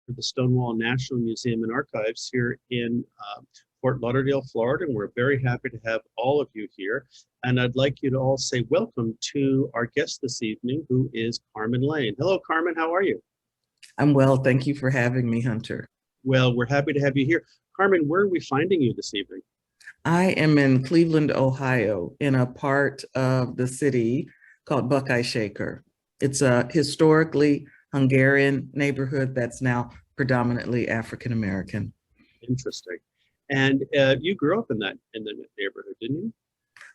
for the Stonewall National Museum and Archives here in Fort Lauderdale, Florida, and we're very happy to have all of you here. And I'd like you to all say welcome to our guest this evening, who is Carmen Lane. Hello, Carmen, how are you? I'm well, thank you for having me, Hunter. Well, we're happy to have you here. Carmen, where are we finding you this evening? I am in Cleveland, Ohio, in a part of the city called Buckeye-Shaker. It's a historically Hungarian neighborhood that's now predominantly African-American. Interesting. And you grew up in the neighborhood, didn't you?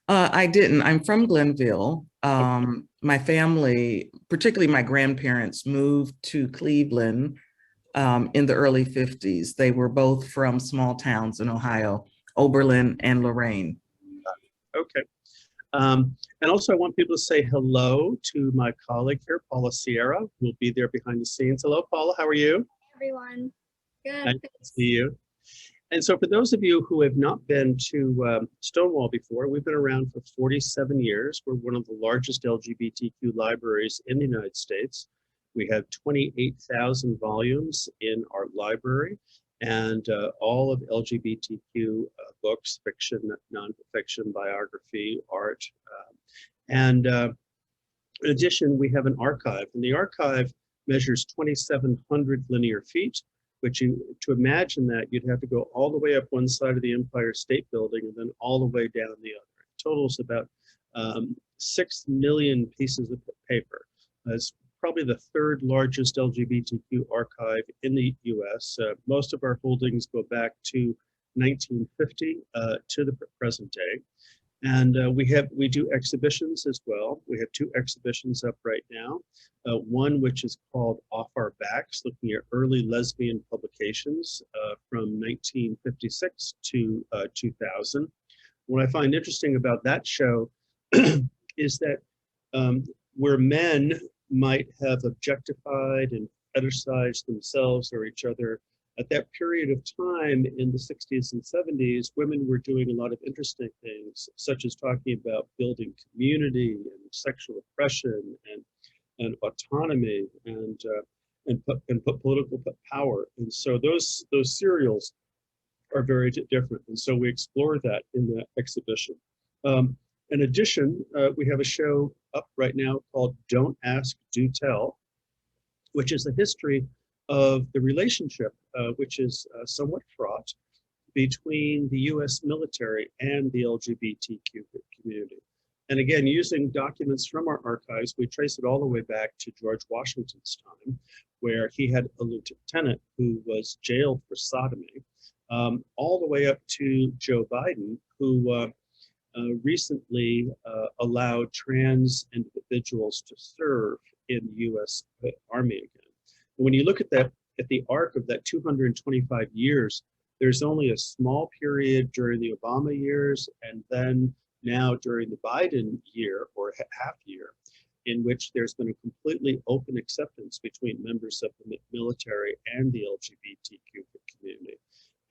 I didn't. I'm from Glenville. My family, particularly my grandparents, moved to Cleveland in the early 50s. They were both from small towns in Ohio, Oberlin and Lorraine. Okay. And also I want people to say hello to my colleague here, Paula Sierra, who will be there behind the scenes. Hello, Paula, how are you? Hey, everyone. Good. Nice to see you. And so for those of you who have not been to Stonewall before, we've been around for 47 years. We're one of the largest LGBTQ libraries in the United States. We have 28,000 volumes in our library, and all of LGBTQ books, fiction, nonfiction, biography, art. In addition, we have an archive, and the archive measures 2,700 linear feet, which to imagine that, you'd have to go all the way up one side of the Empire State Building and then all the way down the other. It totals about 6 million pieces of paper. It's probably the third largest LGBTQ archive in the US. Most of our holdings go back to 1950 to the present day. And we do exhibitions as well. We have 2 exhibitions up right now. One which is called Off Our Backs, looking at early lesbian publications from 1956 to 2000. What I find interesting about that show is that where men might have objectified and fetishized themselves or each other, at that period of time in the 60s and 70s, women were doing a lot of interesting things, such as talking about building community and sexual oppression and autonomy and political power. And so those serials are very different. And so we explore that in the exhibition. In addition, we have a show up right now called Don't Ask, Do Tell, which is a history of the relationship, which is somewhat fraught, between the US military and the LGBTQ community. And again, using documents from our archives, we trace it all the way back to George Washington's time, where he had a lieutenant who was jailed for sodomy, all the way up to Joe Biden, who recently allowed trans individuals to serve in the US Army again. When you look at that, at the arc of that 225 years, there's only a small period during the Obama years, and then now during the Biden year or half year, in which there's been a completely open acceptance between members of the military and the LGBTQ community.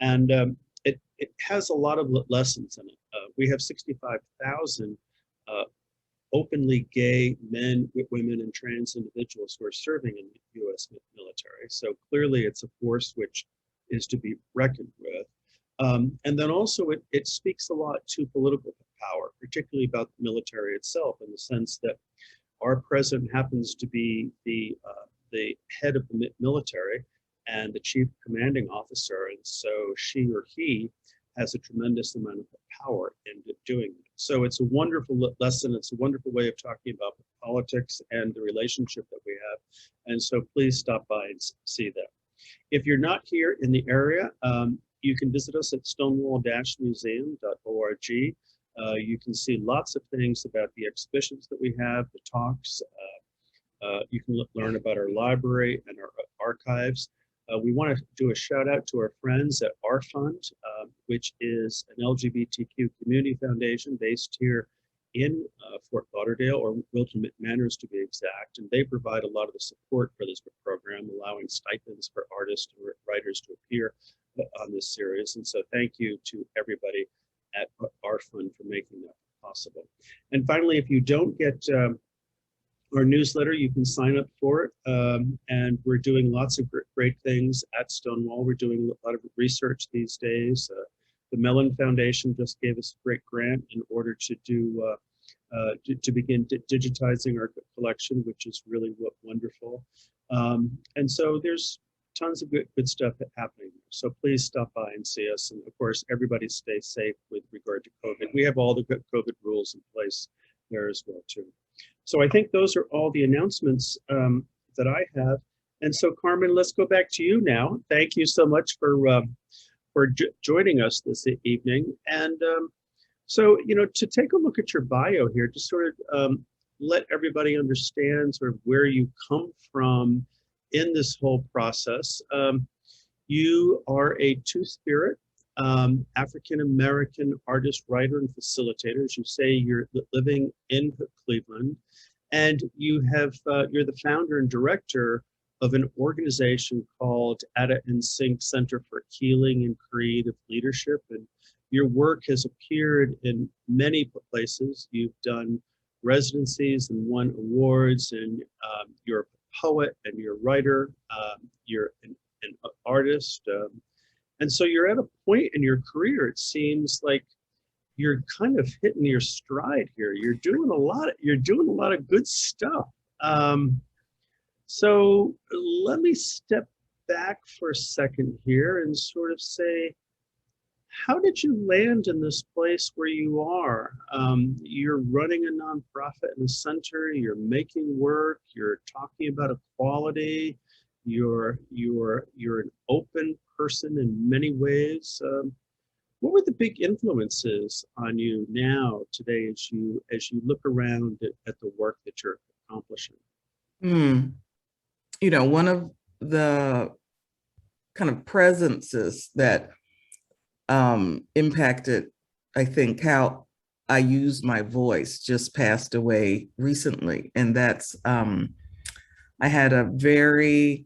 And it has a lot of lessons in it. We have 65,000 openly gay men, women, and trans individuals who are serving in the US military. So clearly it's a force which is to be reckoned with. And then also it speaks a lot to political power, particularly about the military itself, in the sense that our president happens to be the head of the military and the chief commanding officer. And so she or he has a tremendous amount of power in doing that. So it's a wonderful lesson. It's a wonderful way of talking about politics and the relationship that we have. And so please stop by and see that. If you're not here in the area, you can visit us at stonewall-museum.org. You can see lots of things about the exhibitions that we have, the talks. You can learn about our library and our archives. We want to do a shout out to our friends at Our Fund, which is an LGBTQ community foundation based here in Fort Lauderdale, or Wilton Manors to be exact, and they provide a lot of the support for this program, allowing stipends for artists and writers to appear on this series. And so thank you to everybody at Our Fund for making that possible. And finally, if you don't get our newsletter. You can sign up for it. And we're doing lots of great things at Stonewall. We're doing a lot of research these days. The Mellon Foundation just gave us a great grant in order to do to begin digitizing our collection, which is really wonderful. And so there's tons of good stuff happening. So please stop by and see us. And of course, everybody stay safe with regard to COVID. We have all the good COVID rules in place there as well too. So I think those are all the announcements that I have. And so Carmen, let's go back to you now. Thank you so much for joining us this evening. And so, you know, to take a look at your bio here, just sort of let everybody understand sort of where you come from in this whole process. You are a two-spirit African-American artist, writer, and facilitator. As you say, you're living in Cleveland, and you have you're the founder and director of an organization called Ata-en-sic Center for Healing and Creative Leadership. And your work has appeared in many places. You've done residencies and won awards, and you're a poet and you're a writer, you're an artist. And so you're at a point in your career, it seems like you're kind of hitting your stride here. You're doing a lot of good stuff. So let me step back for a second here and sort of say, how did you land in this place where you are? You're running a nonprofit in a center, you're making work, you're talking about equality, you're an open person in many ways. What were the big influences on you now today as you look around at the work that you're accomplishing? You know, one of the kind of presences that impacted, I think, how I use my voice just passed away recently. And that's, I had a very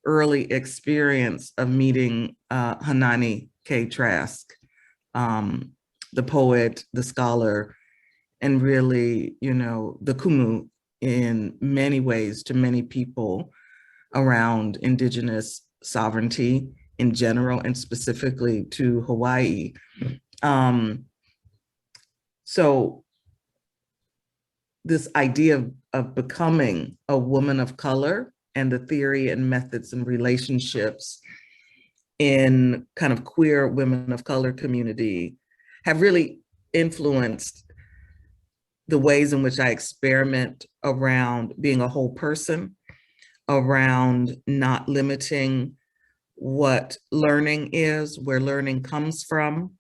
early experience of meeting Hanani K. Trask, the poet, the scholar, and really, you know, the kumu in many ways to many people around Indigenous sovereignty in general, and specifically to Hawaii. So this idea of becoming a woman of color and the theory and methods and relationships in kind of queer women of color community have really influenced the ways in which I experiment around being a whole person, around not limiting what learning is, where learning comes from,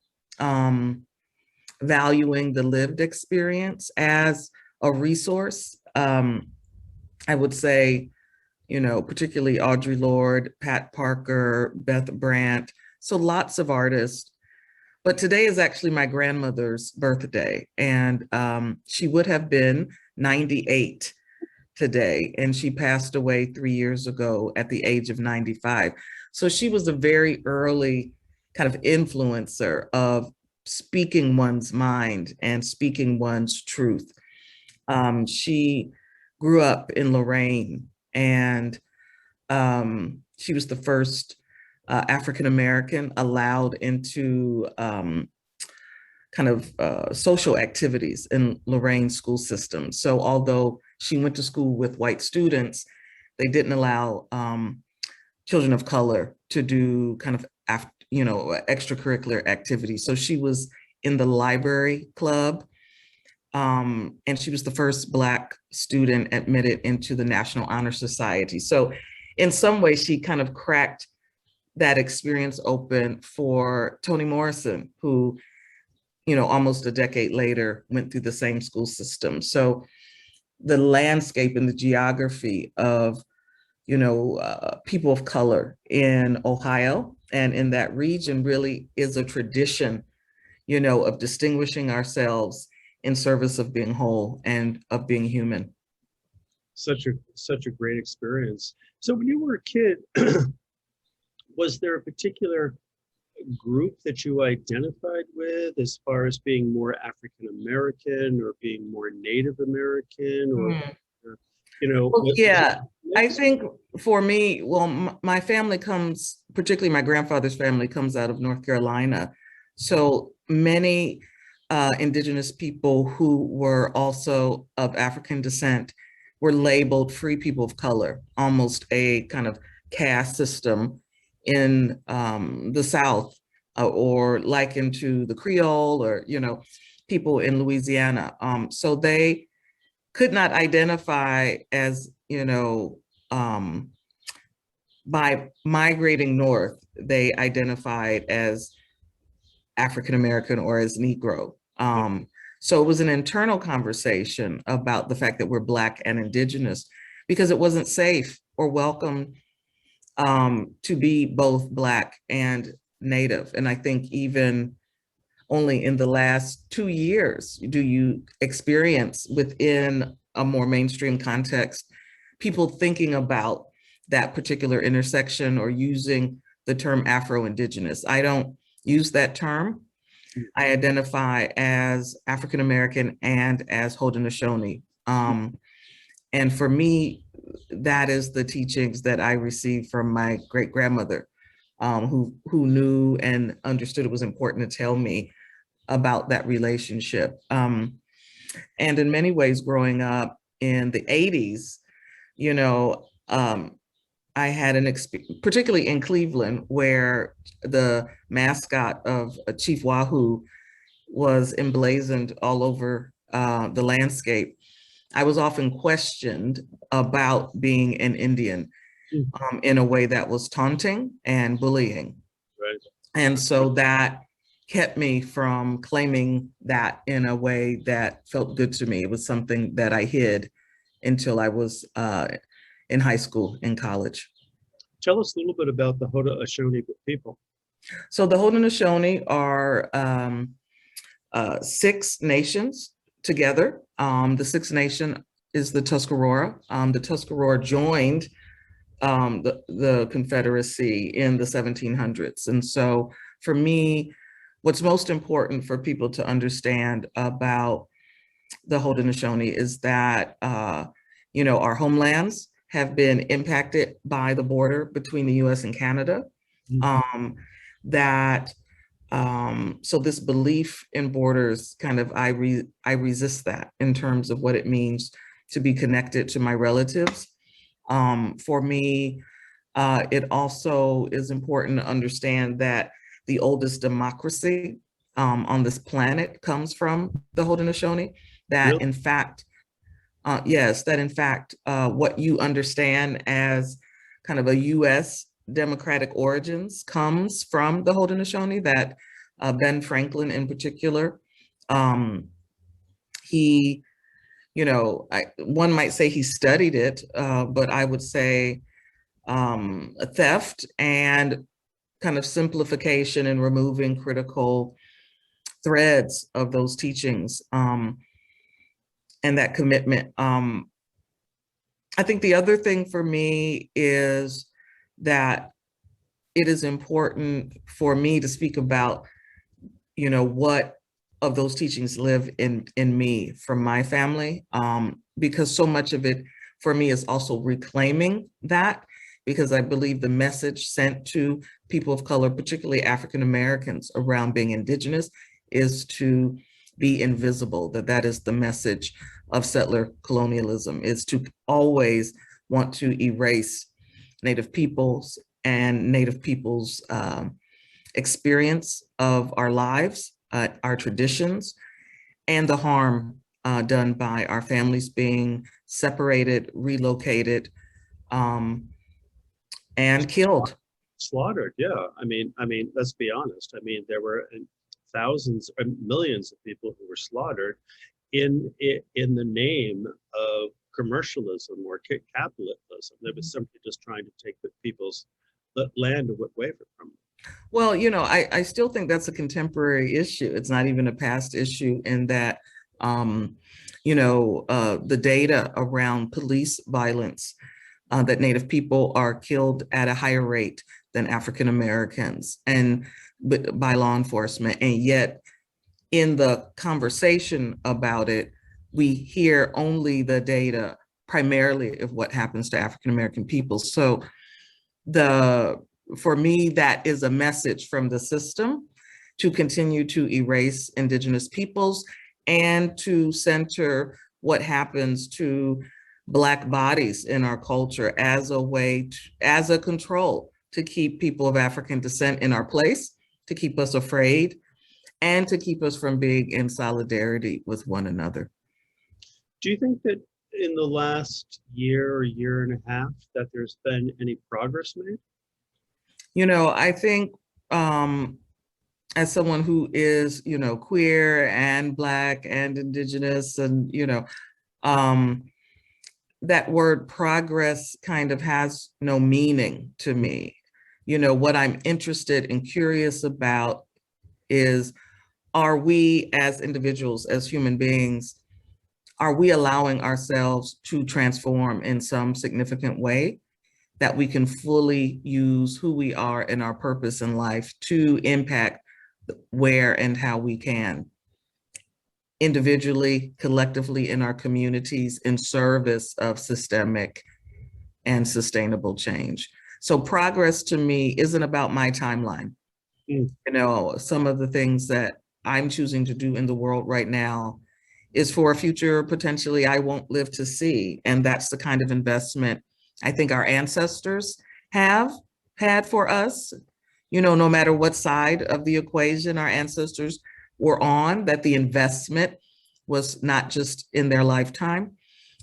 valuing the lived experience as a resource. I would say, you know, particularly Audre Lorde, Pat Parker, Beth Brandt, so lots of artists. But today is actually my grandmother's birthday, and she would have been 98 today, and she passed away 3 years ago at the age of 95. So she was a very early kind of influencer of speaking one's mind and speaking one's truth. She grew up in Lorraine, and she was the first African-American allowed into kind of social activities in Lorraine school system. So although she went to school with white students, they didn't allow children of color to do kind of, you know, extracurricular activities. So she was in the library club, and she was the first Black student admitted into the National Honor Society. So in some ways, she kind of cracked that experience open for Toni Morrison, who, you know, almost a decade later went through the same school system. So the landscape and the geography of, you know, people of color in Ohio and in that region really is a tradition, you know, of distinguishing ourselves in service of being whole and of being human. Such a great experience. So when you were a kid, was there a particular group that you identified with as far as being more African American or being more Native American, or You know, Well, yeah, I mix? think for me, well, my family comes, particularly my grandfather's family comes out of North Carolina. So many indigenous people who were also of African descent were labeled free people of color, almost a kind of caste system in the South, or likened to the Creole, or, you know, people in Louisiana. So they could not identify as, you know, by migrating north, they identified as African American or as Negro. So it was an internal conversation about the fact that we're Black and Indigenous, because it wasn't safe or welcome to be both Black and Native. And I think even only in the last 2 years do you experience within a more mainstream context people thinking about that particular intersection or using the term Afro-Indigenous. I don't use that term. I identify as African American and as Haudenosaunee. And for me, that is the teachings that I received from my great grandmother, who knew and understood it was important to tell me about that relationship. And in many ways, growing up in the 80s, you know, I had an experience, particularly in Cleveland, where the mascot of Chief Wahoo was emblazoned all over the landscape. I was often questioned about being an Indian in a way that was taunting and bullying. Right. And so that kept me from claiming that in a way that felt good to me. It was something that I hid until I was in high school and college. Tell us a little bit about the Haudenosaunee people. So the Haudenosaunee are 6 nations together. The 6th nation is the Tuscarora. The Tuscarora joined the Confederacy in the 1700s. And so for me, what's most important for people to understand about the Haudenosaunee is that, you know, our homelands have been impacted by the border between the US and Canada. So this belief in borders kind of, I resist that in terms of what it means to be connected to my relatives. For me, it also is important to understand that the oldest democracy on this planet comes from the Haudenosaunee, that Really? in fact, yes, that in fact, what you understand as kind of a US democratic origins comes from the Haudenosaunee, that Ben Franklin in particular, he, you know, one might say he studied it, but I would say a theft and kind of simplification and removing critical threads of those teachings and that commitment. I think the other thing for me is that it is important for me to speak about, you know, what of those teachings live in me from my family, because so much of it for me is also reclaiming that, because I believe the message sent to people of color, particularly African Americans, around being Indigenous is to be invisible, that is the message of settler colonialism, is to always want to erase Native peoples and Native peoples' experience of our lives, our traditions, and the harm done by our families being separated, relocated, and killed. Slaughtered, yeah. I mean, let's be honest. I mean, there were thousands or millions of people who were slaughtered in the name of commercialism or capitalism. There was somebody just trying to take the people's land away from them. Well, you know, I still think that's a contemporary issue. It's not even a past issue, in that, you know, the data around police violence, that Native people are killed at a higher rate than African Americans, and by law enforcement. And yet in the conversation about it, we hear only the data primarily of what happens to African American people. So for me, that is a message from the system to continue to erase Indigenous peoples and to center what happens to Black bodies in our culture as a way, as a control to keep people of African descent in our place, to keep us afraid, and to keep us from being in solidarity with one another. Do you think that in the last year or year and a half that there's been any progress made? You know, I think as someone who is, you know, queer and Black and Indigenous and, you know, that word progress kind of has no meaning to me. You know, what I'm interested and curious about is, are we as individuals, as human beings, are we allowing ourselves to transform in some significant way that we can fully use who we are and our purpose in life to impact where and how we can, individually, collectively in our communities, in service of systemic and sustainable change. So progress to me isn't about my timeline. You know, some of the things that I'm choosing to do in the world right now is for a future potentially I won't live to see. And that's the kind of investment I think our ancestors have had for us, you know, no matter what side of the equation our ancestors were on, that the investment was not just in their lifetime.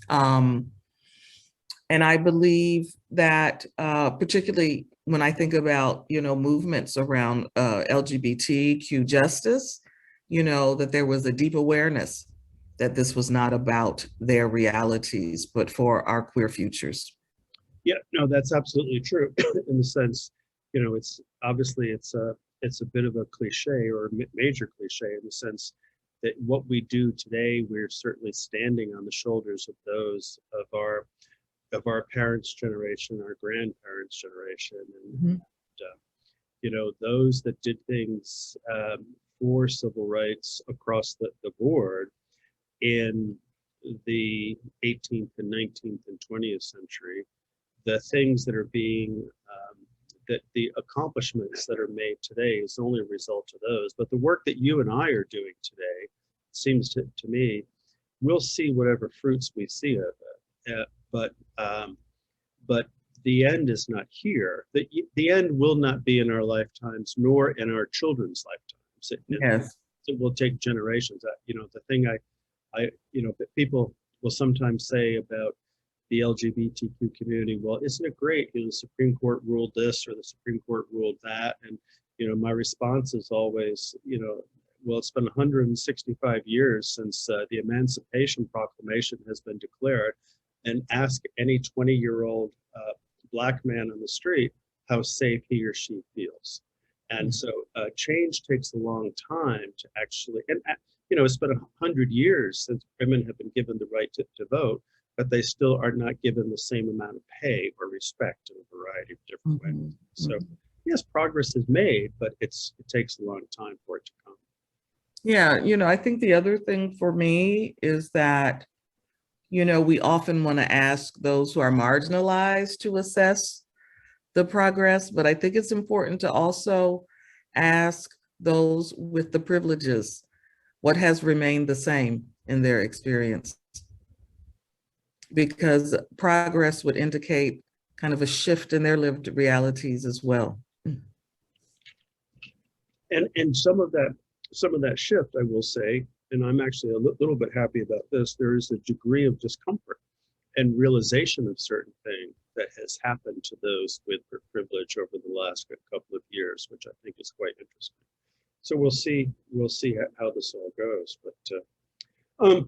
And I believe that particularly when I think about, you know, movements around LGBTQ justice, you know, that there was a deep awareness that this was not about their realities, but for our queer futures. Yeah, no, that's absolutely true. In the sense, you know, it's obviously it's a bit of a cliche or a major cliche in the sense that what we do today, we're certainly standing on the shoulders of those of our parents' generation, our grandparents' generation, and you know, those that did things for civil rights across the board in the 18th and 19th and 20th century. The things that are being, that the accomplishments that are made today is only a result of those. But the work that you and I are doing today seems to me, we'll see whatever fruits we see of it. But the end is not here. The end will not be in our lifetimes, nor in our children's lifetimes. Yes. It will take generations. You know, the thing you know, that people will sometimes say about the LGBTQ community, well, isn't it great? You know, the Supreme Court ruled this or the Supreme Court ruled that. And, you know, my response is always, you know, well, it's been 165 years since the Emancipation Proclamation has been declared, and ask any 20-year-old Black man on the street how safe he or she feels. And so change takes a long time to actually, and you know, it's been 100 years since women have been given the right to vote, but they still are not given the same amount of pay or respect in a variety of different ways. So yes, progress is made, but it takes a long time for it to come. Yeah, you know, I think the other thing for me is that, you know, we often want to ask those who are marginalized to assess the progress, but I think it's important to also ask those with the privileges what has remained the same in their experience. Because progress would indicate kind of a shift in their lived realities as well. And some of that shift, I will say, and I'm actually a little bit happy about this, there is a degree of discomfort and realization of certain things that has happened to those with privilege over the last couple of years, which I think is quite interesting. So we'll see how this all goes. But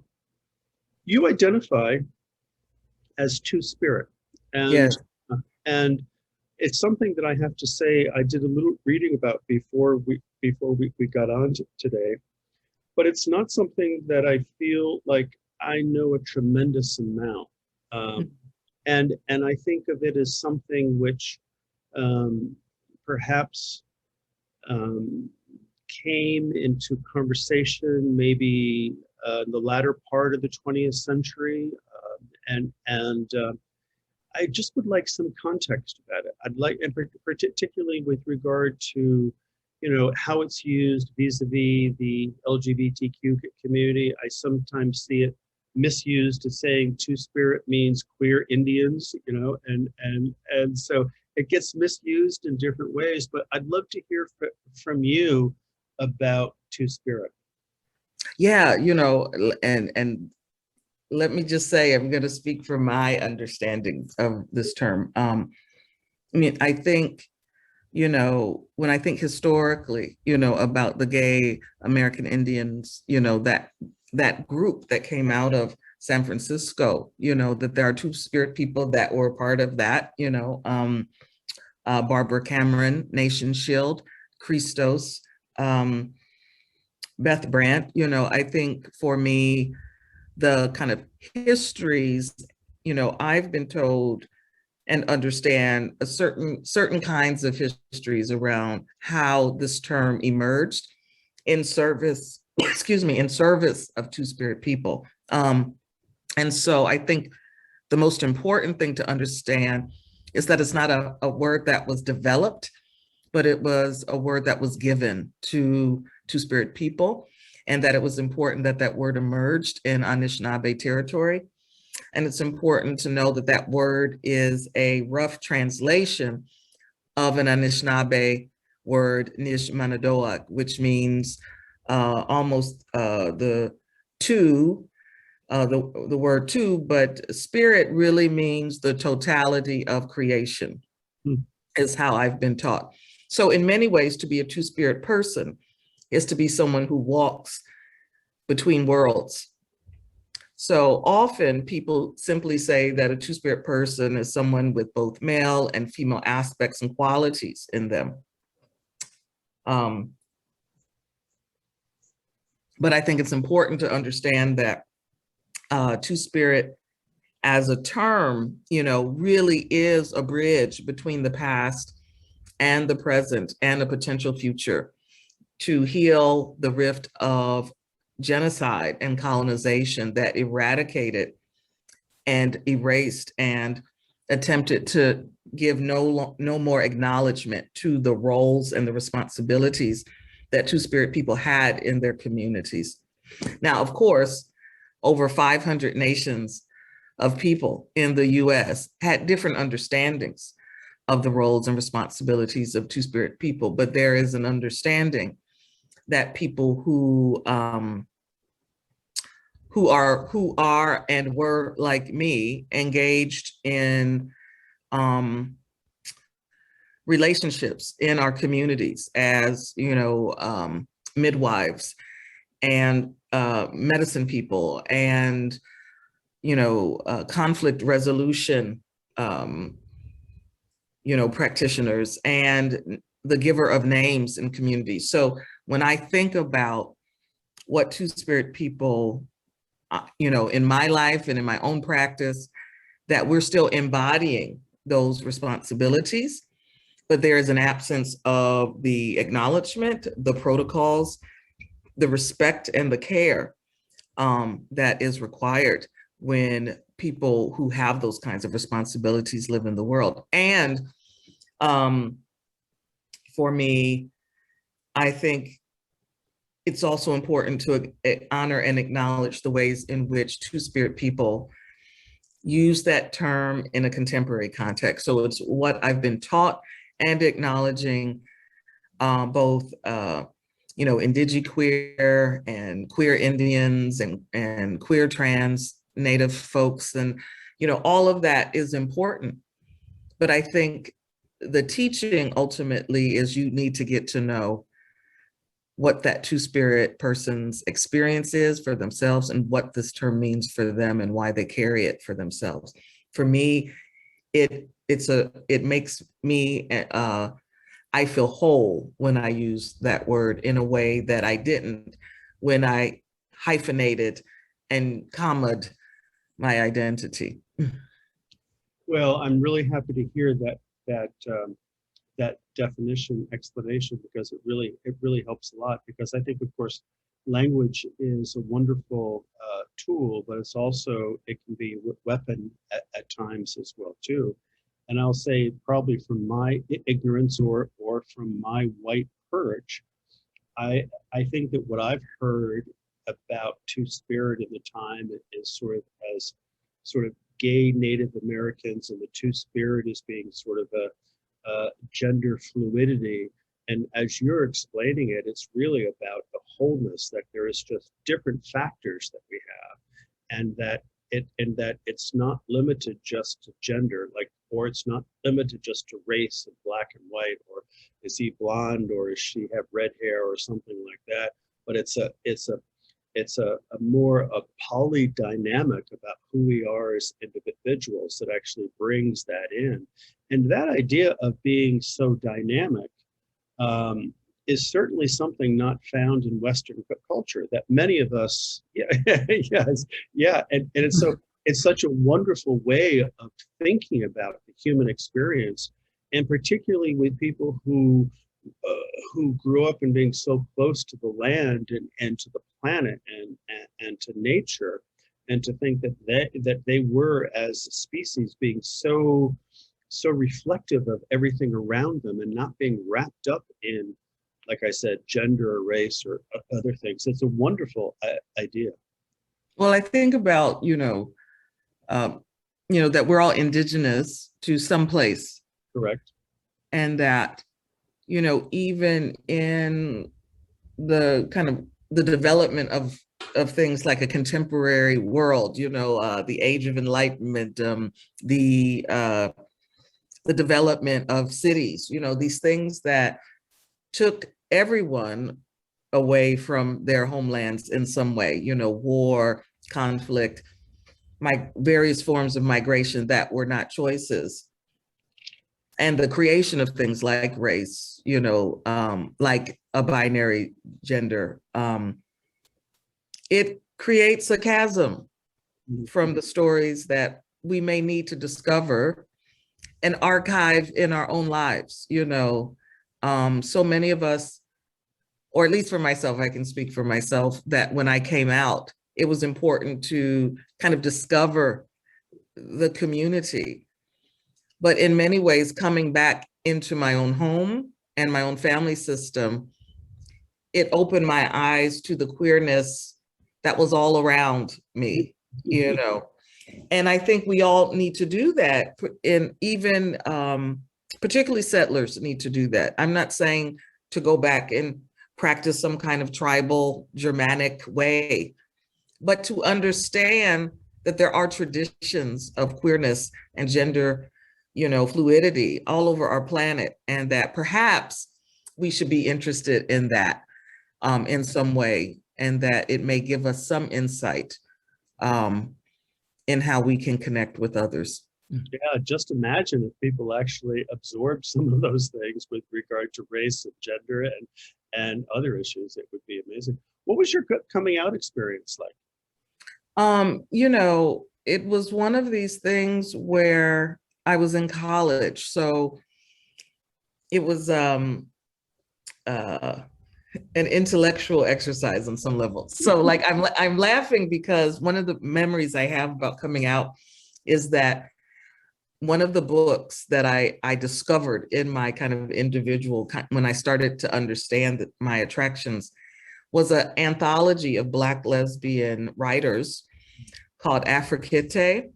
you identify as two-spirit, and Yes. And it's something that I have to say I did a little reading about before we got on today, but it's not something that I feel like I know a tremendous amount. And I think of it as something which perhaps came into conversation maybe in the latter part of the 20th century, I just would like some context about it. I'd like, and particularly with regard to, how it's used vis-a-vis the LGBTQ community. I sometimes see it misused as saying Two-Spirit means queer Indians, and so it gets misused in different ways. But I'd love to hear from you about Two-Spirit. Yeah, and let me just say, I'm going to speak from my understanding of this term. I think, when I think historically, about the gay American Indians, that group that came out of San Francisco, that there are Two-Spirit people that were part of that, Barbara Cameron, Nation Shield, Christos, Beth Brandt. I think for me, the kind of histories, I've been told and understand a certain kinds of histories around how this term emerged in service, in service of Two-Spirit people. And so I think the most important thing to understand is that it's not a word that was developed, but it was a word that was given to Two-Spirit people, and that it was important that that word emerged in Anishinaabe territory. And it's important to know that that word is a rough translation of an Anishinaabe word, Nishmanadoak, which means almost the two, the word two, but spirit really means the totality of creation, is how I've been taught. So in many ways, to be a Two-Spirit person is to be someone who walks between worlds. So often people simply say that a Two-Spirit person is someone with both male and female aspects and qualities in them. But I think it's important to understand that Two-Spirit as a term, really is a bridge between the past and the present and a potential future to heal the rift of genocide and colonization that eradicated and erased and attempted to give no more acknowledgement to the roles and the responsibilities that Two-Spirit people had in their communities. Now, of course, over 500 nations of people in the US had different understandings of the roles and responsibilities of Two-Spirit people, but there is an understanding that people who are and were like me engaged in relationships in our communities as midwives and medicine people and conflict resolution practitioners and the giver of names in communities. So when I think about what Two-Spirit people, in my life and in my own practice, that we're still embodying those responsibilities, but there is an absence of the acknowledgement, the protocols, the respect and the care that is required when people who have those kinds of responsibilities live in the world. And for me, I think it's also important to honor and acknowledge the ways in which Two-Spirit people use that term in a contemporary context. So it's what I've been taught and acknowledging both indigiqueer and queer Indians and queer trans Native folks, and all of that is important. But I think the teaching ultimately is you need to get to know what that Two-Spirit person's experience is for themselves and what this term means for them and why they carry it for themselves. For me, it makes me I feel whole when I use that word in a way that I didn't when I hyphenated and commaed my identity. Well, I'm really happy to hear that definition explanation, because it really helps a lot. Because I think, of course, language is a wonderful tool, but it can be a weapon at times as well too. And I'll say probably from my ignorance or from my white perch, I think that what I've heard about Two-Spirit in the time is sort of gay Native Americans, and the Two-Spirit as being sort of a gender fluidity. And as you're explaining it, it's really about the wholeness, that there is just different factors that we have, and that it's not limited just to gender, or it's not limited just to race and black and white, or is he blonde, or does she have red hair, or something like that. But it's a more polydynamic about who we are as individuals that actually brings that in. And that idea of being so dynamic is certainly something not found in Western culture, that many of us, and it's such a wonderful way of thinking about the human experience, and particularly with people who grew up in being so close to the land and to the planet and to nature, and to think that they were, as a species, being so reflective of everything around them and not being wrapped up in, like I said, gender or race or other things. It's a wonderful idea. Well, I think about, that we're all indigenous to some place. Correct. And that, even in the kind of the development of things like a contemporary world, the Age of Enlightenment, the development of cities, these things that took everyone away from their homelands in some way, war, conflict, various forms of migration that were not choices. And the creation of things like race, like a binary gender, it creates a chasm from the stories that we may need to discover and archive in our own lives. So many of us, or at least for myself, I can speak for myself, that when I came out, it was important to kind of discover the community. But in many ways, coming back into my own home and my own family system, it opened my eyes to the queerness that was all around me, And I think we all need to do that, and even particularly settlers need to do that. I'm not saying to go back and practice some kind of tribal Germanic way, but to understand that there are traditions of queerness and gender, fluidity all over our planet, and that perhaps we should be interested in that in some way, and that it may give us some insight in how we can connect with others. Yeah, just imagine if people actually absorb some of those things with regard to race and gender and other issues. It would be amazing. What was your coming out experience like? It was one of these things where I was in college, so it was an intellectual exercise on some level. So like I'm laughing because one of the memories I have about coming out is that one of the books that I discovered in my kind of individual, when I started to understand my attractions, was an anthology of Black lesbian writers called Afrikite,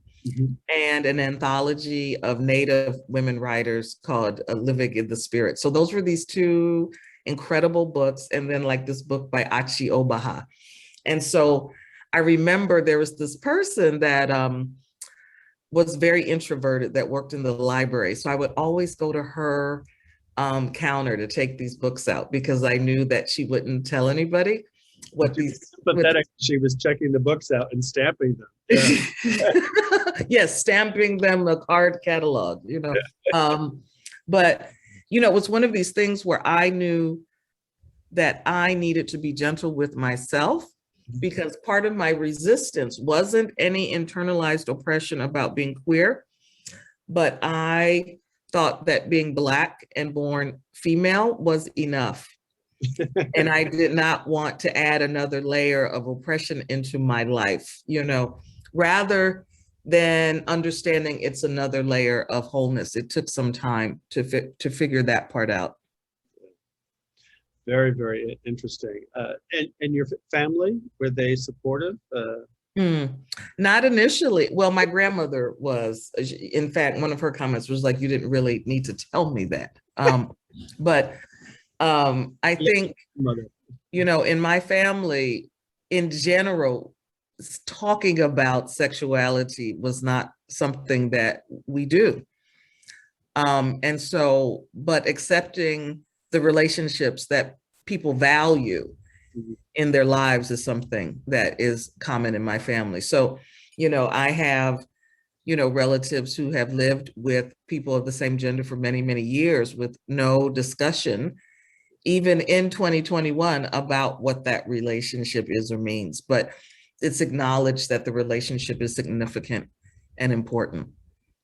and an anthology of Native women writers called Living in the Spirit. So those were these two incredible books, and then like this book by Achi Obaha. And so I remember there was this person that was very introverted that worked in the library. So I would always go to her counter to take these books out because I knew that she wouldn't tell anybody what these. But that she was checking the books out and stamping them. Yeah. Yes, stamping them, a card catalog, but it was one of these things where I knew that I needed to be gentle with myself, because part of my resistance wasn't any internalized oppression about being queer, but I thought that being Black and born female was enough. And I did not want to add another layer of oppression into my life, rather than understanding it's another layer of wholeness. It took some time to figure that part out. Very, very interesting. And your family, were they supportive? Not initially. Well, my grandmother was. In fact, one of her comments was like, "You didn't really need to tell me that." But I think, in my family, in general, talking about sexuality was not something that we do. And so, but accepting the relationships that people value in their lives is something that is common in my family. So, I have, relatives who have lived with people of the same gender for many, many years with no discussion, even in 2021, about what that relationship is or means. But it's acknowledged that the relationship is significant and important.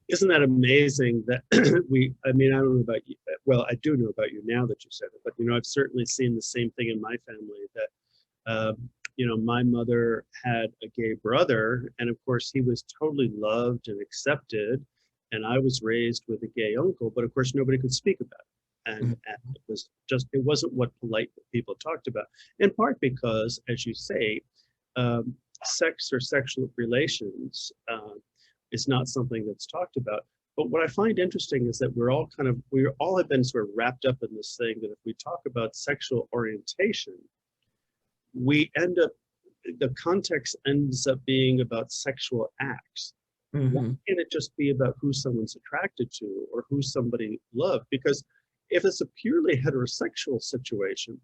Isn't that amazing that I don't know about you. Well, I do know about you now that you said it, but, I've certainly seen the same thing in my family that, my mother had a gay brother, and of course he was totally loved and accepted. And I was raised with a gay uncle, but of course nobody could speak about it. And it wasn't what polite people talked about, in part because, as you say, sex or sexual relations is not something that's talked about. But what I find interesting is that we all have been sort of wrapped up in this thing that if we talk about sexual orientation, the context ends up being about sexual acts. Why can't it just be about who someone's attracted to or who somebody loved? Because if it's a purely heterosexual situation,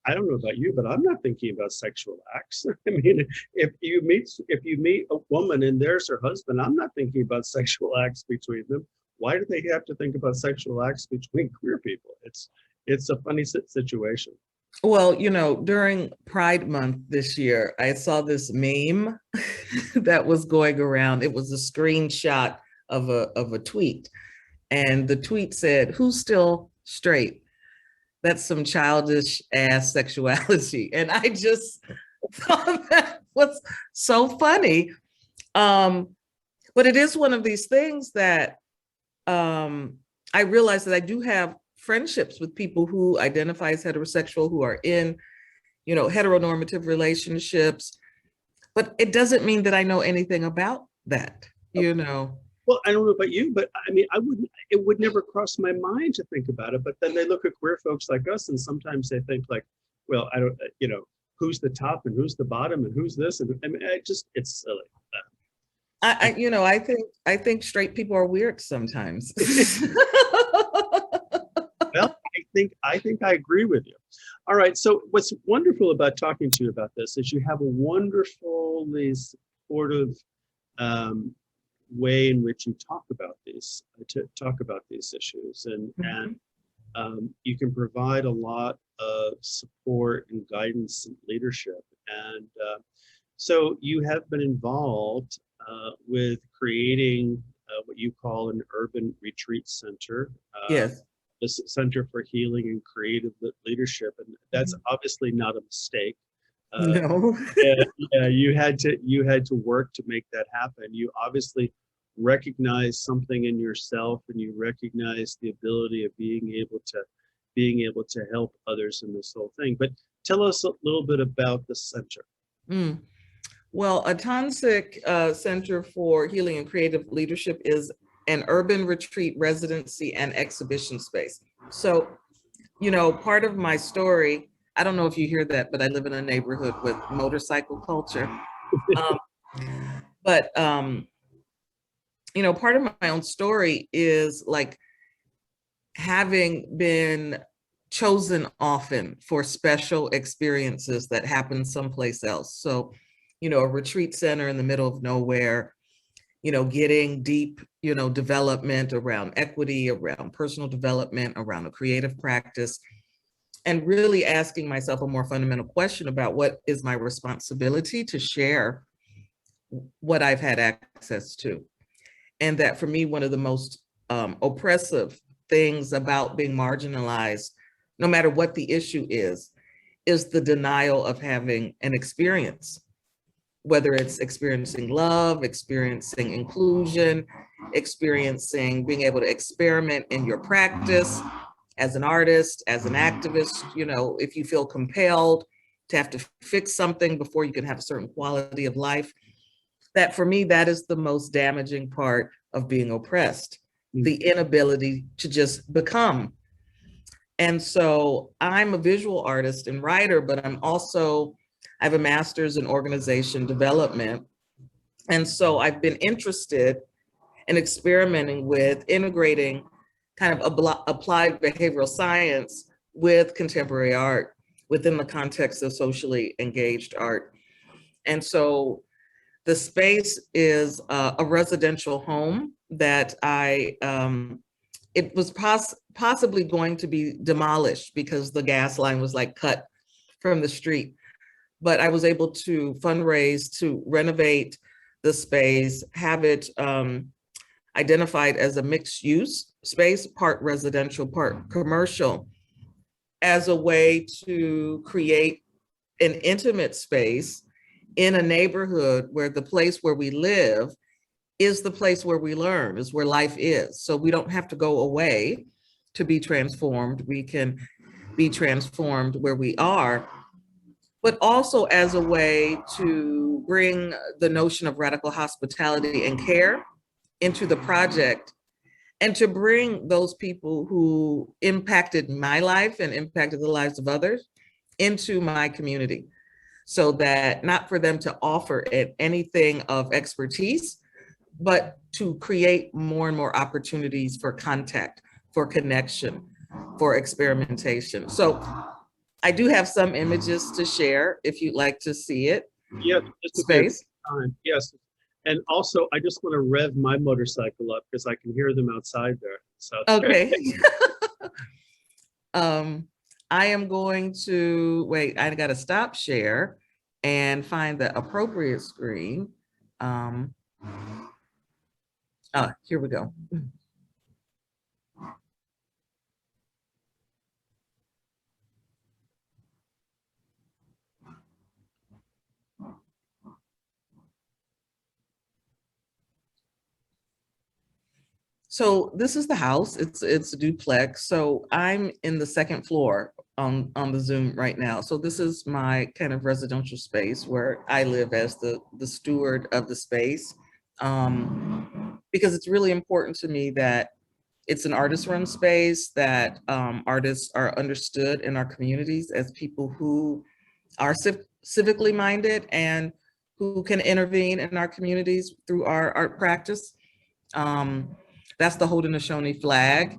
I don't know about you, but I'm not thinking about sexual acts. I mean, if you meet a woman and there's her husband, I'm not thinking about sexual acts between them. Why do they have to think about sexual acts between queer people? It's a funny situation. Well, during Pride Month this year, I saw this meme that was going around. It was a screenshot of a tweet, and the tweet said, "Who's still straight? That's some childish ass sexuality." And I just thought that was so funny. But it is one of these things that I realize that I do have friendships with people who identify as heterosexual, who are in, heteronormative relationships. But it doesn't mean that I know anything about that, Well, I don't know about you, but I mean, it would never cross my mind to think about it. But then they look at queer folks like us, and sometimes they think like, well, I don't, who's the top and who's the bottom and who's this? And I mean, it's silly. I think straight people are weird sometimes. Well, I think I agree with you. All right. So what's wonderful about talking to you about this is you have a wonderfully supportive way in which you talk about these issues, and you can provide a lot of support and guidance and leadership. And so you have been involved with creating what you call an urban retreat center. Yes. The Center for Healing and Creative Leadership, and that's obviously not a mistake. No. Yeah, you had to work to make that happen. You obviously recognize something in yourself, and you recognize the ability of being able to help others in this whole thing. But tell us a little bit about the center. Well, Ata-en-sic Center for Healing and Creative Leadership is an urban retreat, residency, and exhibition space. So, part of my story, I don't know if you hear that, but I live in a neighborhood with motorcycle culture. But part of my own story is like having been chosen often for special experiences that happen someplace else. So, a retreat center in the middle of nowhere, getting deep, development around equity, around personal development, around a creative practice, and really asking myself a more fundamental question about what is my responsibility to share what I've had access to. And that for me, one of the most oppressive things about being marginalized, no matter what the issue is the denial of having an experience, whether it's experiencing love, experiencing inclusion, experiencing being able to experiment in your practice as an artist, as an activist. You know, if you feel compelled to have to fix something before you can have a certain quality of life, that for me, that is the most damaging part of being oppressed, the inability to just become. And so I'm a visual artist and writer, but I have a master's in organization development. And so I've been interested in experimenting with integrating kind of applied behavioral science with contemporary art within the context of socially engaged art. And so the space is a residential home that it was possibly going to be demolished because the gas line was like cut from the street. But I was able to fundraise to renovate the space, have it identified as a mixed use space, part residential, part commercial, as a way to create an intimate space in a neighborhood where the place where we live is the place where we learn, is where life is. So we don't have to go away to be transformed. We can be transformed where we are, but also as a way to bring the notion of radical hospitality and care into the project, and to bring those people who impacted my life and impacted the lives of others into my community, so that not for them to offer it anything of expertise, but to create more and more opportunities for contact, for connection, for experimentation. So I do have some images to share if you'd like to see it. Yeah, just Space. time. Yes. And also, I just want to rev my motorcycle up because I can hear them outside there. So okay. I am going to wait. I got to stop share and find the appropriate screen. Here we go. So this is the house. It's a duplex. So I'm in the second floor on the Zoom right now. So this is my kind of residential space where I live as the steward of the space, because it's really important to me that it's an artist-run space, that artists are understood in our communities as people who are civically minded and who can intervene in our communities through our art practice. That's the Haudenosaunee flag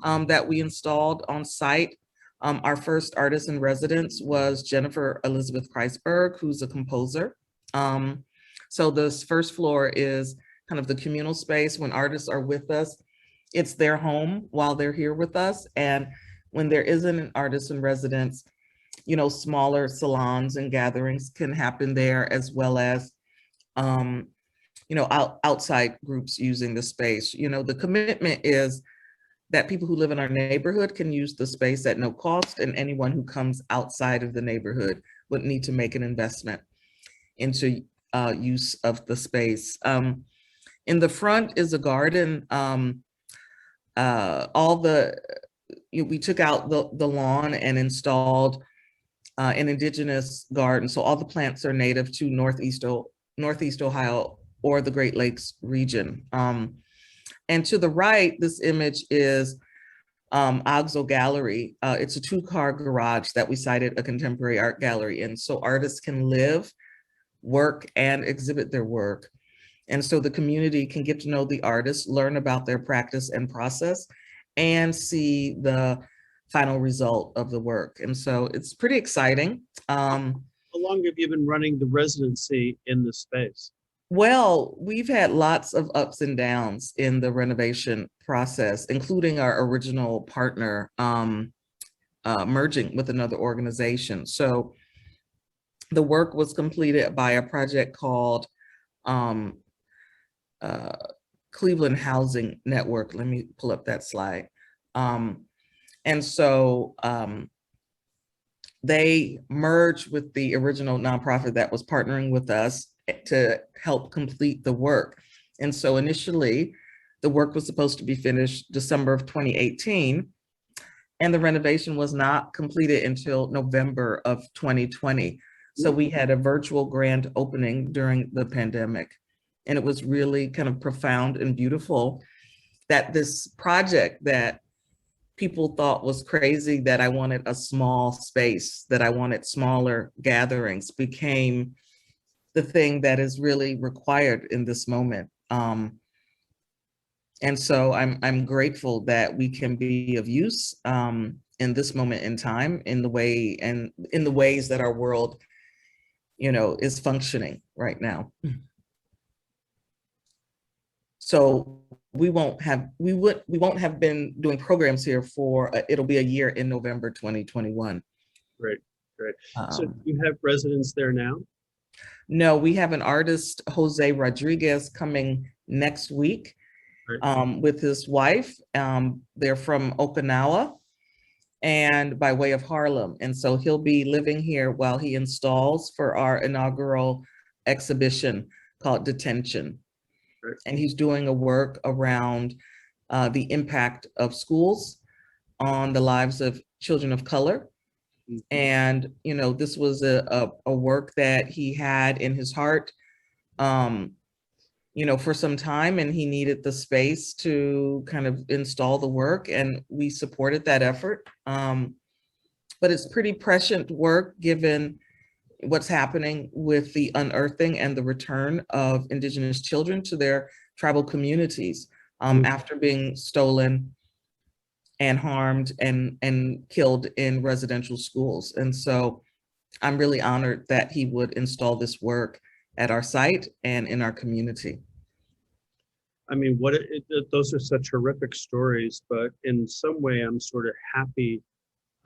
that we installed on site. Our first artist in residence was Jennifer Elizabeth Kreisberg, who's a composer. So this first floor is kind of the communal space. When artists are with us, it's their home while they're here with us. And when there isn't an artist in residence, you know, smaller salons and gatherings can happen there, as well as you know, outside groups using the space. You know, the commitment is that people who live in our neighborhood can use the space at no cost, and anyone who comes outside of the neighborhood would need to make an investment into use of the space. In the front is a garden. We took out the lawn and installed an indigenous garden. So all the plants are native to Northeast Ohio or the Great Lakes region. And to the right, this image is Ogso Gallery. It's a 2-car garage that we cited a contemporary art gallery in, so artists can live, work, and exhibit their work. And so the community can get to know the artists, learn about their practice and process, and see the final result of the work. And so it's pretty exciting. How long have you been running the residency in this space? Well, we've had lots of ups and downs in the renovation process, including our original partner merging with another organization. So the work was completed by a project called Cleveland Housing Network. Let me pull up that slide. And And so they merged with the original nonprofit that was partnering with us to help complete the work. And so initially, the work was supposed to be finished December of 2018, and the renovation was not completed until November of 2020. So we had a virtual grand opening during the pandemic. And it was really kind of profound and beautiful that this project that people thought was crazy, that I wanted a small space, that I wanted smaller gatherings, became the thing that is really required in this moment. And so I'm grateful that we can be of use in this moment in time, in the ways that our world, is functioning right now. So we won't have been doing programs here for it'll be a year in November 2021. Great. So you have residents there now? No, we have an artist, Jose Rodriguez, coming next week. Right. With his wife. They're from Okinawa and by way of Harlem. And so he'll be living here while he installs for our inaugural exhibition called Detention. Right. And he's doing a work around the impact of schools on the lives of children of color. Mm-hmm. And, this was a work that he had in his heart, for some time, and he needed the space to kind of install the work, and we supported that effort. But it's pretty prescient work given what's happening with the unearthing and the return of Indigenous children to their tribal communities after being stolen and harmed and killed in residential schools. And so I'm really honored that he would install this work at our site and in our community. I mean, those are such horrific stories, but in some way, I'm sort of happy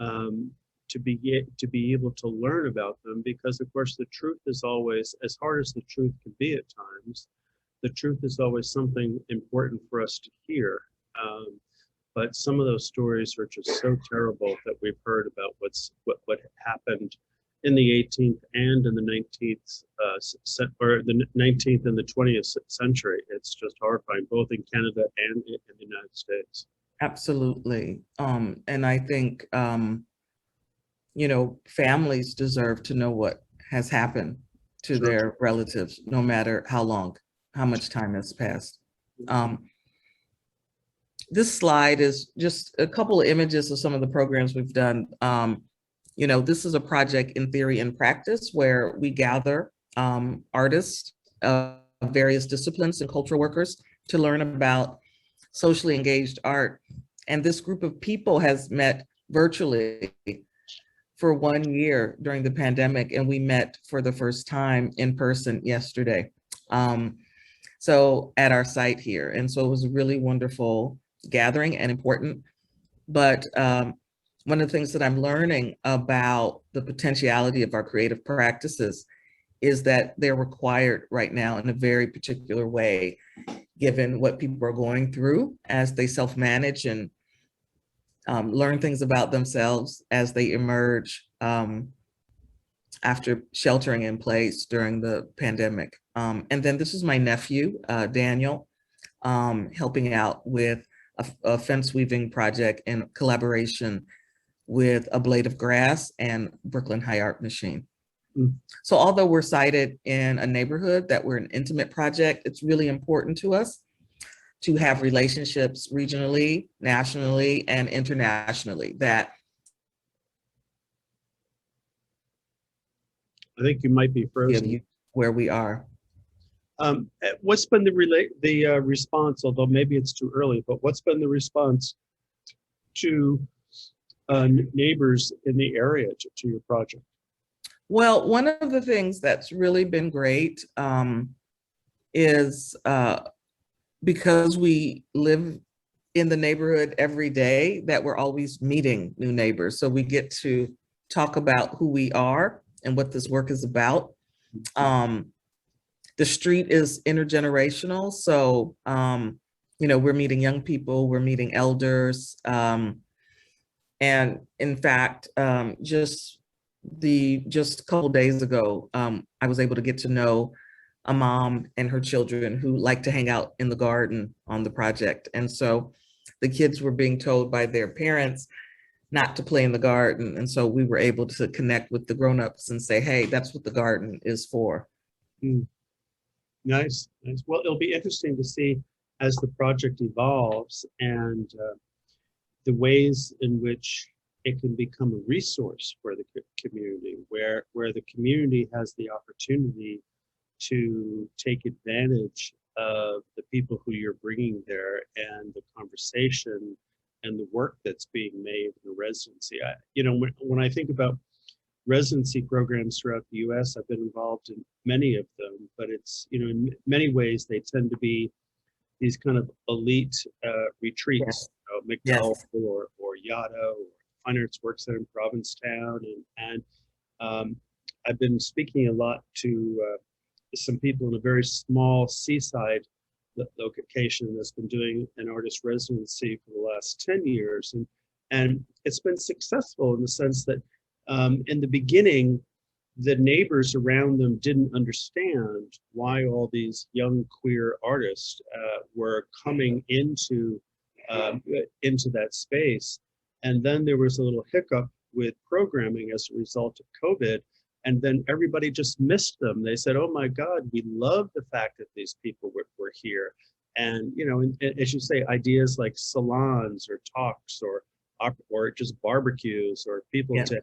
to be able to learn about them, because, of course, the truth is always, as hard as the truth can be at times, the truth is always something important for us to hear. But some of those stories are just so terrible that we've heard about what happened in the 18th and in the 19th, or the 19th and the 20th century. It's just horrifying, both in Canada and in the United States. Absolutely. And I think, families deserve to know what has happened to their relatives, no matter how much time has passed. This slide is just a couple of images of some of the programs we've done. This is a project in theory and practice where we gather artists of various disciplines and cultural workers to learn about socially engaged art. And this group of people has met virtually for 1 year during the pandemic, and we met for the first time in person yesterday. So at our site here. And so it was a really wonderful gathering and important. But one of the things that I'm learning about the potentiality of our creative practices is that they're required right now in a very particular way, given what people are going through as they self-manage and learn things about themselves as they emerge after sheltering in place during the pandemic. And then this is my nephew, Daniel, helping out with a fence weaving project in collaboration with A Blade of Grass and Brooklyn High Art Machine. So although we're sited in a neighborhood that we're an intimate project, it's really important to us to have relationships regionally, nationally, and internationally that. I think you might be frozen. Where we are. What's been the response, although maybe it's too early, but what's been the response to neighbors in the area to your project? Well, one of the things that's really been great is because we live in the neighborhood every day, that we're always meeting new neighbors. So we get to talk about who we are and what this work is about. The street is intergenerational. So, we're meeting young people, we're meeting elders, And in fact, just a couple days ago, I was able to get to know a mom and her children who like to hang out in the garden on the project. And so the kids were being told by their parents not to play in the garden. And so we were able to connect with the grownups and say, hey, that's what the garden is for. Nice, nice. Well, it'll be interesting to see as the project evolves and the ways in which it can become a resource for the community, where the community has the opportunity to take advantage of the people who you're bringing there and the conversation and the work that's being made in the residency. When I think about residency programs throughout the U.S., I've been involved in many of them, but it's, in many ways, they tend to be these kind of elite retreats, McDowell or Yaddo, or Fine Arts Work Center in Provincetown. And I've been speaking a lot to some people in a very small seaside location that's been doing an artist residency for the last 10 years. And it's been successful in the sense that in the beginning, the neighbors around them didn't understand why all these young queer artists were coming into that space. And then there was a little hiccup with programming as a result of COVID. And then everybody just missed them. They said, oh my God, we love the fact that these people were here. And, as you say, ideas like salons or talks or just barbecues or people to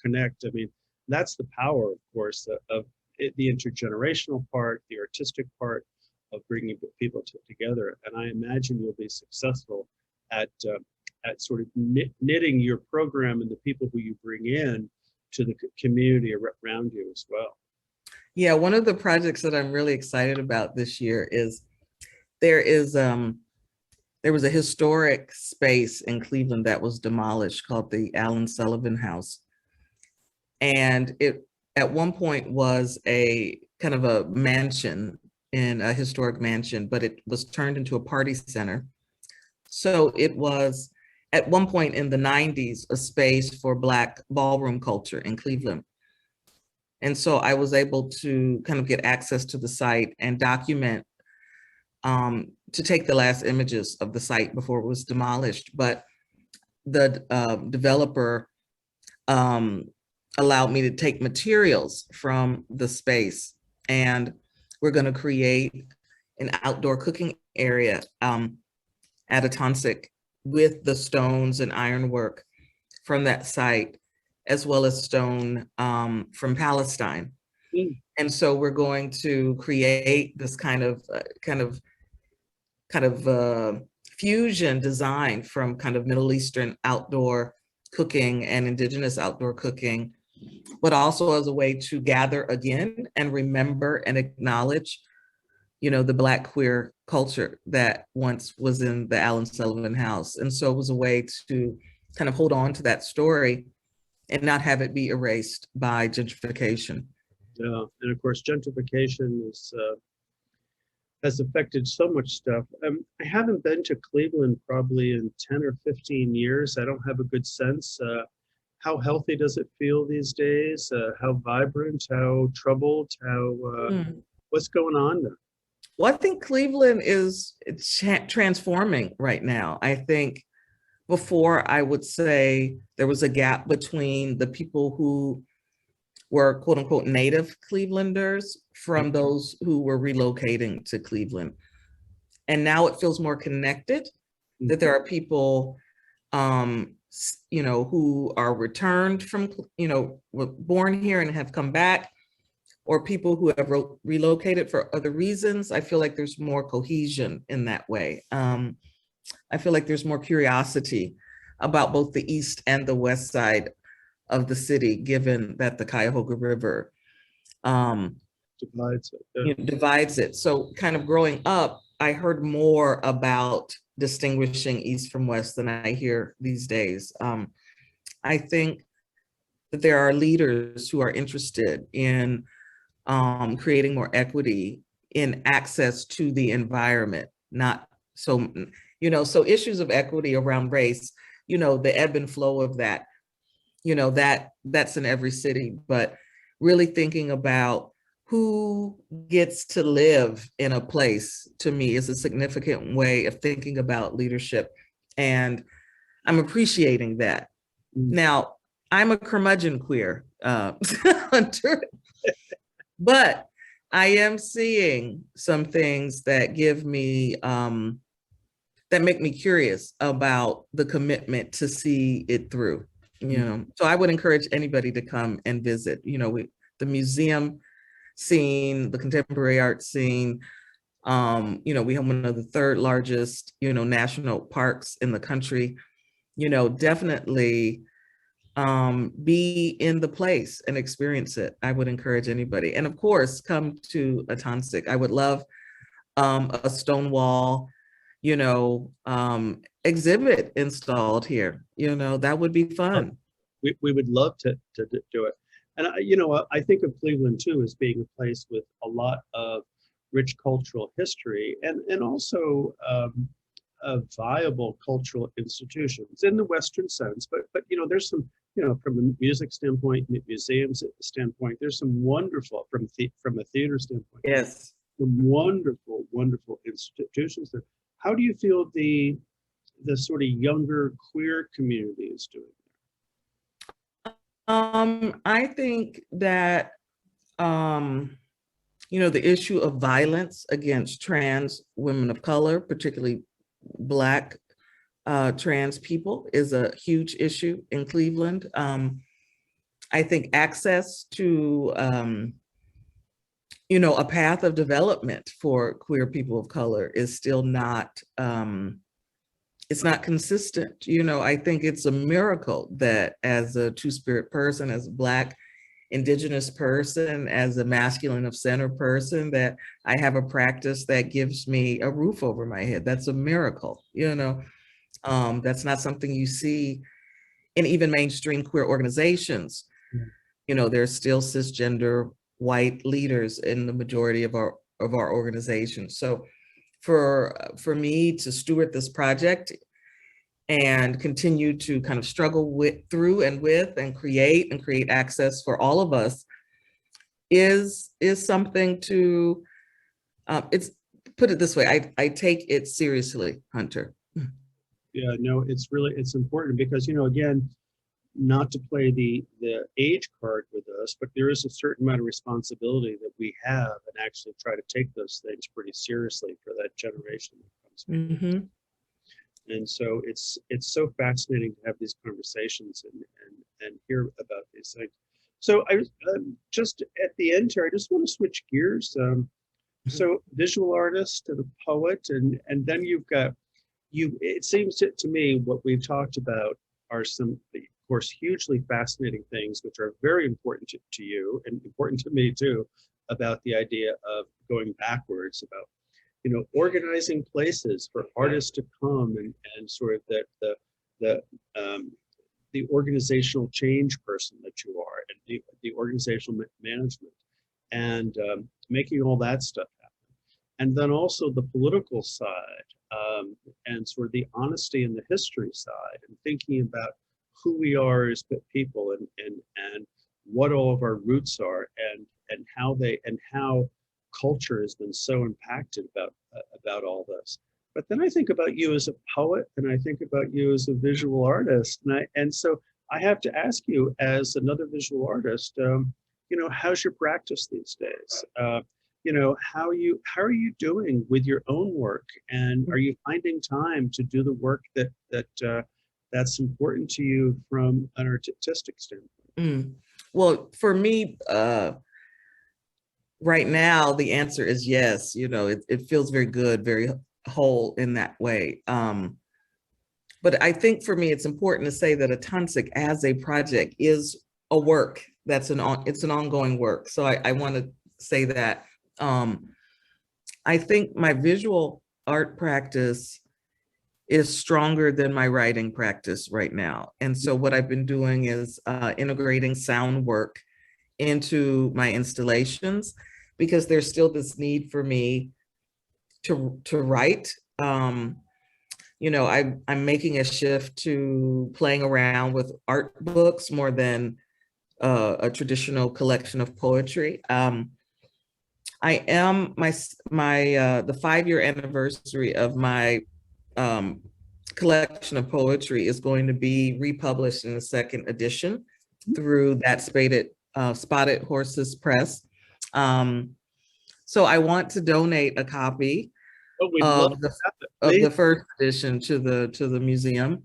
connect. I mean, that's the power, of course, of the intergenerational part, the artistic part of bringing people together. And I imagine you'll be successful at sort of knitting your program and the people who you bring in to the community around you as well. Yeah, one of the projects that I'm really excited about this year is there was a historic space in Cleveland that was demolished called the Sullivan House. And it at one point was a kind of a mansion, in a historic mansion, but it was turned into a party center. So it was at one point in the 90s, a space for Black ballroom culture in Cleveland. And so I was able to kind of get access to the site and document, to take the last images of the site before it was demolished. But the developer allowed me to take materials from the space, and we're going to create an outdoor cooking area at Ata-en-sic with the stones and ironwork from that site, as well as stone from Palestine. And so we're going to create this kind of fusion design from kind of Middle Eastern outdoor cooking and indigenous outdoor cooking, but also as a way to gather again and remember and acknowledge, the Black queer culture that once was in the Sullivan House. And so it was a way to kind of hold on to that story and not have it be erased by gentrification. Yeah, and of course, gentrification has affected so much stuff. I haven't been to Cleveland probably in 10 or 15 years. I don't have a good sense. How healthy does it feel these days? How vibrant, how troubled, what's going on there? Well, I think Cleveland is transforming right now. I think before, I would say there was a gap between the people who were quote unquote native Clevelanders from those who were relocating to Cleveland. And now it feels more connected, that there are people, who are returned from, were born here and have come back, or people who have relocated for other reasons. I feel like there's more cohesion in that way. I feel like there's more curiosity about both the east and the west side of the city, given that the Cuyahoga River divides it. So kind of growing up, I heard more about distinguishing east from west than I hear these days. I think that there are leaders who are interested in creating more equity in access to the environment, not so, so issues of equity around race the ebb and flow of that, that's in every city, but really thinking about who gets to live in a place, to me, is a significant way of thinking about leadership. And I'm appreciating that. Now, I'm a curmudgeon queer, Hunter, but I am seeing some things that give me, that make me curious about the commitment to see it through, So I would encourage anybody to come and visit, the museum scene, the contemporary art scene. We have one of the third largest, national parks in the country. Definitely be in the place and experience it. I would encourage anybody. And of course, come to Ata-en-sic. I would love a Stonewall, exhibit installed here. That would be fun. We would love to do it. And, I think of Cleveland too as being a place with a lot of rich cultural history and also viable cultural institutions in the Western sense. But there's some, from a music standpoint, museums standpoint, there's some wonderful, from a theater standpoint. Yes. Some wonderful institutions there. How do you feel the sort of younger queer community is doing? I think that, the issue of violence against trans women of color, particularly Black trans people, is a huge issue in Cleveland. I think access to, a path of development for queer people of color is still not, it's not consistent. I think it's a miracle that as a two-spirit person, as a Black Indigenous person, as a masculine of center person, that I have a practice that gives me a roof over my head. That's a miracle, that's not something you see in even mainstream queer organizations. There's still cisgender white leaders in the majority of our organizations. So for me to steward this project and continue to kind of struggle through and create access for all of us is something to, it's, put it this way, I take it seriously, Hunter. Yeah, no, it's important because, again, not to play the age card with us, but there is a certain amount of responsibility that we have and actually try to take those things pretty seriously for that generation that comes. And so it's so fascinating to have these conversations and hear about these things. So I just at the end here, I just want to switch gears. So visual artist and a poet, and then you've got it seems to me what we've talked about are some, of course, hugely fascinating things, which are very important to you and important to me too, about the idea of going backwards, about organizing places for artists to come and sort of the organizational change person that you are, and the organizational management, and making all that stuff happen. And then also the political side, and sort of the honesty and the history side, and thinking about who we are as people and what all of our roots are, and how culture has been so impacted about all this. But then I think about you as a poet, and I think about you as a visual artist, and so I have to ask you, as another visual artist, how's your practice these days? How are you doing with your own work, and are you finding time to do the work that's important to you from an artistic standpoint? Well, for me, right now, the answer is yes. It feels very good, very whole in that way. But I think for me, it's important to say that Ata-en-sic as a project is a work it's an ongoing work. So I want to say that. I think my visual art practice is stronger than my writing practice right now. And so what I've been doing is integrating sound work into my installations, because there's still this need for me to write. I'm making a shift to playing around with art books more than a traditional collection of poetry. I am the 5-year anniversary of my collection of poetry is going to be republished in the 2nd edition through that Spotted Horses Press. So I want to donate a copy of the 1st edition to the museum.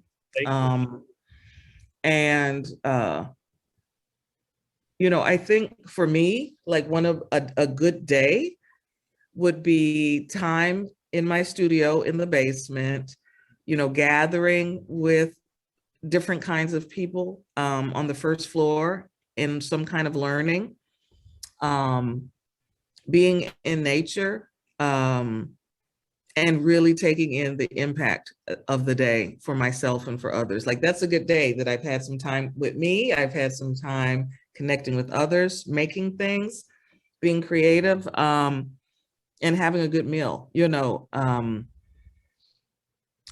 I think for me, like one of a good day would be time in my studio in the basement, gathering with different kinds of people on the 1st floor in some kind of learning, being in nature, and really taking in the impact of the day for myself and for others. Like that's a good day that I've had some time with me. I've had some time connecting with others, making things, being creative, and having a good meal.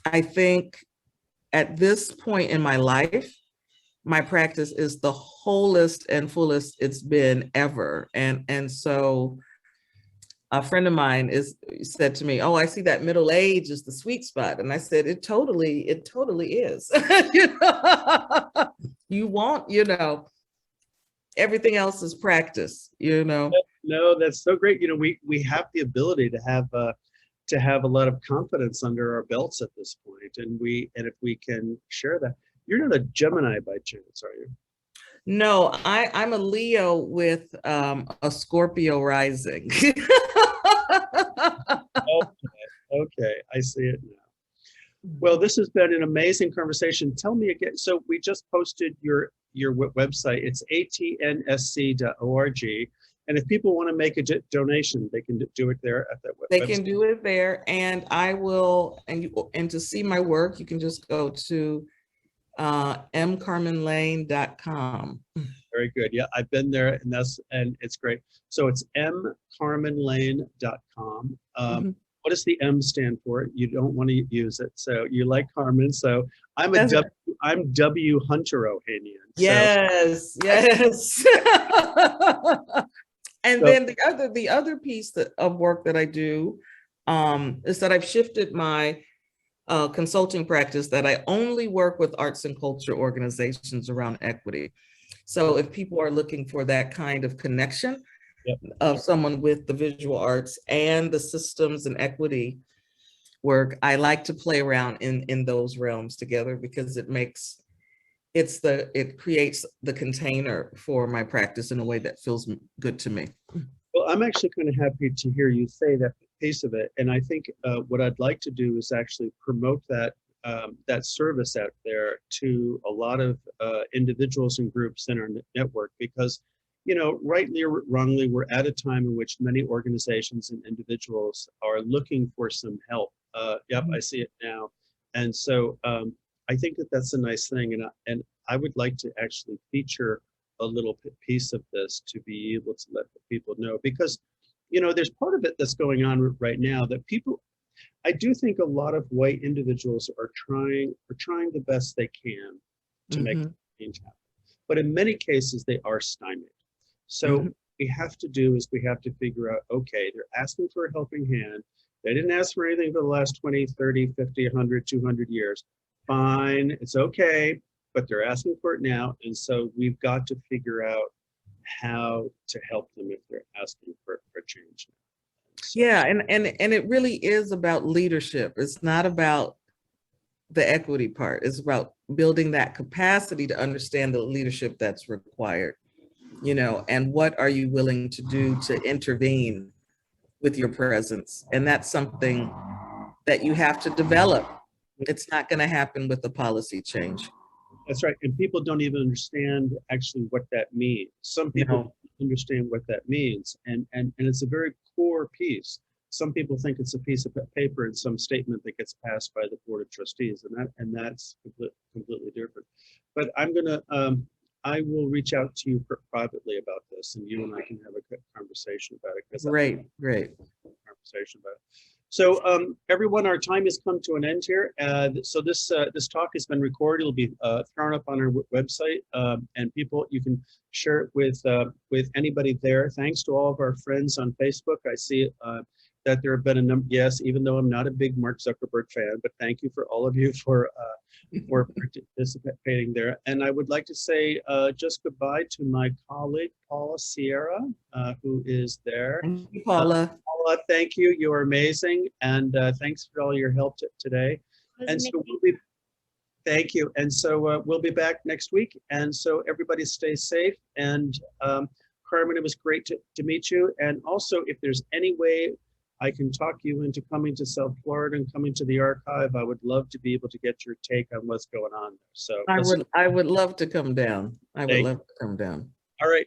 I think at this point in my life, my practice is the wholest and fullest it's been ever. And so a friend of mine said to me, "Oh, I see that middle age is the sweet spot." And I said, it totally is. You want, everything else is practice, No, that's so great. We have the ability to have a lot of confidence under our belts at this point, and if we can share that. You're not a Gemini by chance, are you? No, I'm a Leo with a Scorpio rising. Okay, I see it now. Well, this has been an amazing conversation. Tell me again. So we just posted your website. It's atnsc.org. And if people want to make a donation, they can do it there at that website. They can do it there, and I will. And to see my work, you can just go to mcarmenlane.com. Very good. Yeah, I've been there, and it's great. So it's mcarmenlane.com. What does the M stand for? You don't want to use it. So you like Carmen. So I'm W Hunter Ohanian. Yes, yes. And then the other piece of work that I do is that I've shifted my consulting practice that I only work with arts and culture organizations around equity. So if people are looking for that kind of connection of someone with the visual arts and the systems and equity work, I like to play around in those realms together because it creates the container for my practice in a way that feels good to me. Well, I'm actually kind of happy to hear you say that piece of it. And I think what I'd like to do is actually promote that service out there to a lot of individuals and groups in our network, because, rightly or wrongly, we're at a time in which many organizations and individuals are looking for some help. Yep, I see it now. And so I think that's a nice thing. And I would like to actually feature a little piece of this to be able to let the people know, because there's part of it that's going on right now that I do think a lot of white individuals are trying the best they can to make change happen. But in many cases, they are stymied. So what we have to do is we have to figure out, okay, they're asking for a helping hand. They didn't ask for anything for the last 20, 30, 50, 100, 200 years. Fine, it's okay, but they're asking for it now. And so we've got to figure out how to help them if they're asking for change. So. Yeah, and it really is about leadership. It's not about the equity part. It's about building that capacity to understand the leadership that's required, and what are you willing to do to intervene with your presence? And that's something that you have to develop. It's not going to happen with the policy change. That's right. And people don't even understand actually what that means. Some people don't understand what that means. And it's a very core piece. Some people think it's a piece of paper and some statement that gets passed by the Board of Trustees, and that's completely different. But I will reach out to you privately about this, and you and I can have a good conversation about it. Great. Conversation about it. So everyone, our time has come to an end here. So this talk has been recorded. It'll be thrown up on our website, and people, you can share it with anybody there. Thanks to all of our friends on Facebook. I see that there have been a number. Yes, even though I'm not a big Mark Zuckerberg fan, but thank you for all of you for participating there. And I would like to say just goodbye to my colleague Paula Sierra, who is there. Thank you, Paula. Paula, thank you. You are amazing, and thanks for all your help today. And so thank you. And so we'll be back next week. And so everybody stay safe. And Carmen, it was great to meet you. And also, if there's any way I can talk you into coming to South Florida and coming to the archive, I would love to be able to get your take on what's going on there. So I would love to come down. I would love to come down. All right.